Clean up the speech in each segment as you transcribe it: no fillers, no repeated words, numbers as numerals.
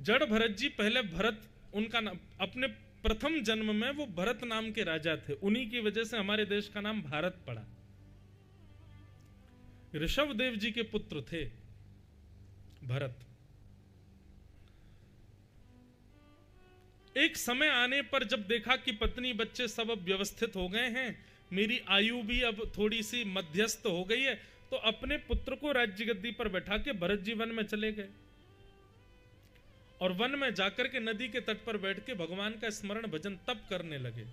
जड़ भरत जी पहले भरत उनका नाम, अपने प्रथम जन्म में वो भरत नाम के राजा थे, उन्हीं की वजह से हमारे देश का नाम भारत पड़ा। ऋषभदेव जी के पुत्र थे भरत। एक समय आने पर जब देखा कि पत्नी बच्चे सब अब व्यवस्थित हो गए हैं, मेरी आयु भी अब थोड़ी सी मध्यस्थ हो गई है, तो अपने पुत्र को राज्य गद्दी पर बैठा के भरत जी वन में चले गए और वन में जाकर के नदी के तट पर बैठ के भगवान का स्मरण भजन तप करने लगे।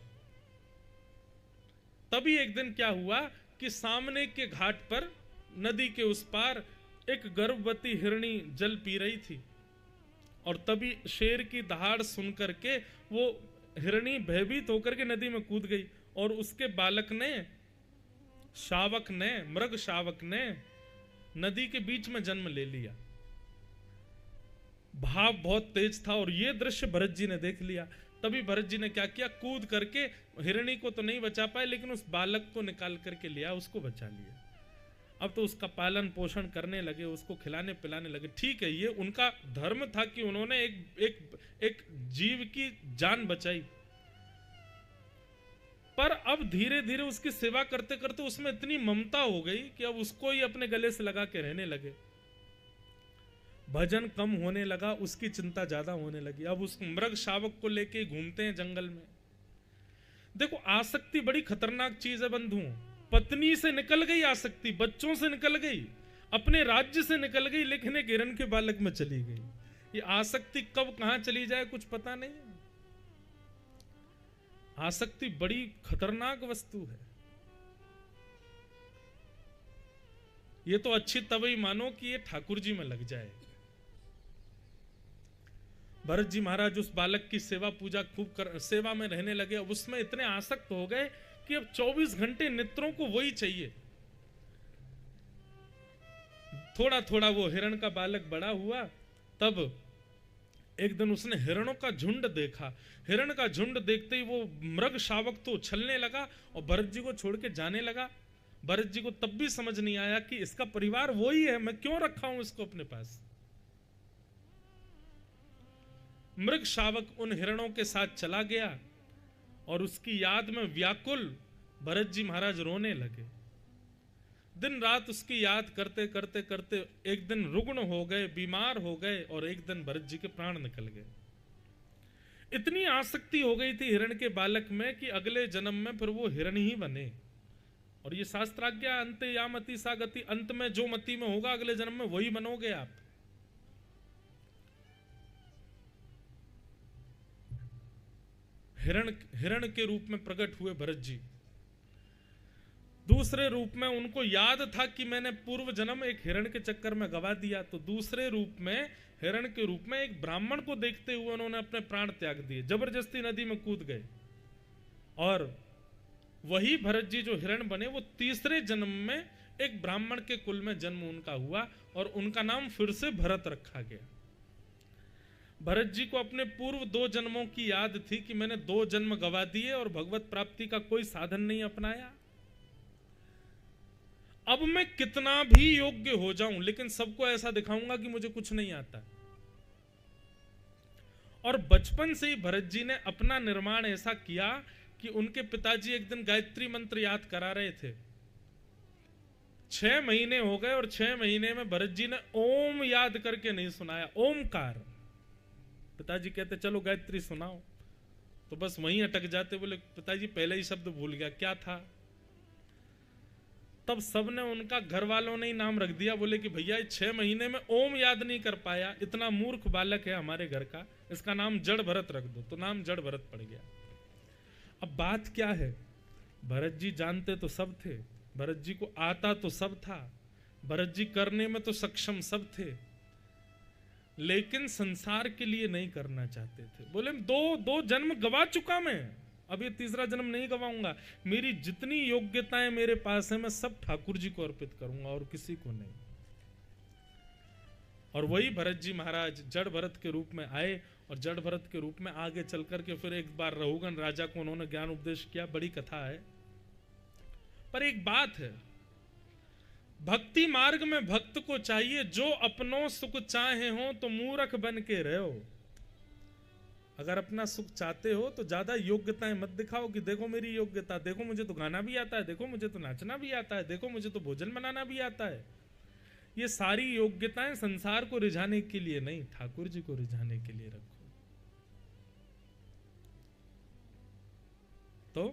तभी एक दिन क्या हुआ कि सामने के घाट पर नदी के उस पार एक गर्भवती हिरणी जल पी रही थी और तभी शेर की दहाड़ सुन करके वो हिरणी भयभीत होकर के नदी में कूद गई और उसके बालक ने, शावक ने, मृग शावक ने नदी के बीच में जन्म ले लिया। भाव बहुत तेज था और ये दृश्य भरत जी ने देख लिया। तभी भरत जी ने क्या किया, कूद करके हिरणी को तो नहीं बचा पाए लेकिन उस बालक को निकाल करके लिया, उसको बचा लिया। अब तो उसका पालन पोषण करने लगे, उसको खिलाने पिलाने लगे। ठीक है, ये उनका धर्म था कि उन्होंने एक जीव की जान बचाई, पर अब धीरे धीरे उसकी सेवा करते करते उसमें इतनी ममता हो गई कि अब उसको ही अपने गले से लगा के रहने लगे। भजन कम होने लगा, उसकी चिंता ज्यादा होने लगी। अब उस मृग शावक को लेके घूमते हैं जंगल में। देखो, आसक्ति बड़ी खतरनाक चीज है बंधुओं। पत्नी से निकल गई आसक्ति, बच्चों से निकल गई, अपने राज्य से निकल गई, लेकिन एक हिरण के बालक में चली गई। ये आसक्ति कब कहां चली जाए कुछ पता नहीं है। आसक्ति बड़ी खतरनाक वस्तु है। ये तो अच्छी तवई मानो कि ये ठाकुर जी में लग जाए। भरत जी महाराज उस बालक की सेवा पूजा खूब सेवा में रहने लगे। अब उसमें इतने आसक्त हो गए कि अब 24 घंटे नेत्रों को वही चाहिए। थोड़ा थोड़ा वो हिरण का बालक बड़ा हुआ, तब एक दिन उसने हिरणों का झुंड देखा। हिरण का झुंड देखते ही वो मृग शावक तो उछलने लगा और भरत जी को छोड़ के जाने लगा। भरत जी को तब भी समझ नहीं आया कि इसका परिवार वही है, मैं क्यों रखा हूं इसको अपने पास। मृग शावक उन हिरणों के साथ चला गया और उसकी याद में व्याकुल भरत जी महाराज रोने लगे। दिन रात उसकी याद करते करते करते एक दिन रुग्ण हो गए, बीमार हो गए और एक दिन भरत जी के प्राण निकल गए। इतनी आसक्ति हो गई थी हिरण के बालक में कि अगले जन्म में फिर वो हिरण ही बने। और ये शास्त्राज्ञा, अंत या मति सा गति, अंत में जो मति में होगा अगले जन्म में वही बनोगे आप। हिरण के रूप में प्रकट हुए भरत जी। दूसरे रूप में उनको याद था कि मैंने पूर्व जन्म एक हिरण के चक्कर में गवा दिया, तो दूसरे रूप में हिरण के रूप में एक ब्राह्मण को देखते हुए उन्होंने अपने प्राण त्याग दिए, जबरदस्ती नदी में कूद गए। और वही भरत जी जो हिरण बने वो तीसरे जन्म में एक ब्राह्मण के कुल में जन्म उनका हुआ और उनका नाम फिर से भरत रखा गया। भरत जी को अपने पूर्व 2 जन्मों की याद थी कि मैंने 2 जन्म गवा दिए और भगवत प्राप्ति का कोई साधन नहीं अपनाया। अब मैं कितना भी योग्य हो जाऊं लेकिन सबको ऐसा दिखाऊंगा कि मुझे कुछ नहीं आता। और बचपन से ही भरत जी ने अपना निर्माण ऐसा किया कि उनके पिताजी एक दिन गायत्री मंत्र याद करा रहे थे। 6 महीने हो गए और 6 महीने में भरत जी ने ओम याद करके नहीं सुनाया, ओमकार। पिताजी कहते चलो गायत्री सुनाओ, तो बस वहीं अटक जाते। बोले पिताजी पहले ही शब्द भूल गया, क्या था। तब सबने, उनका घर वालों ने ही नाम रख दिया। बोले कि भैया 6 महीने में ओम याद नहीं कर पाया, इतना मूर्ख बालक है हमारे घर का, इसका नाम जड़ भरत रख दो। तो नाम जड़ भरत पड़ गया। अब बात क्या है, भरत जी जानते तो सब थे, भरत जी को आता तो सब था, भरत जी करने में तो सक्षम सब थे, लेकिन संसार के लिए नहीं करना चाहते थे। बोले दो जन्म गवा चुका मैं, अब ये तीसरा जन्म नहीं गवाऊंगा। मेरी जितनी योग्यताएं मेरे पास है मैं सब ठाकुर जी को अर्पित करूंगा और किसी को नहीं। और वही भरत जी महाराज जड़ भरत के रूप में आए और जड़ भरत के रूप में आगे चल करके फिर एक बार रहुगन राजा को उन्होंने ज्ञान उपदेश किया। बड़ी कथा है, पर एक बात है, भक्ति मार्ग में भक्त को चाहिए जो अपनों सुख चाहे हो तो मूर्ख बन के रहो। अगर अपना सुख चाहते हो तो ज्यादा योग्यताएं मत दिखाओ कि देखो मेरी योग्यता, देखो मुझे तो गाना भी आता है, देखो मुझे तो नाचना भी आता है, देखो मुझे तो भोजन बनाना भी आता है। ये सारी योग्यताएं संसार को रिझाने के लिए नहीं, ठाकुर जी को रिझाने के लिए रखो। तो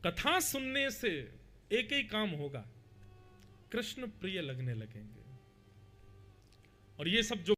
कथा सुनने से एक ही काम होगा, कृष्ण प्रिय लगने लगेंगे। और ये सब जो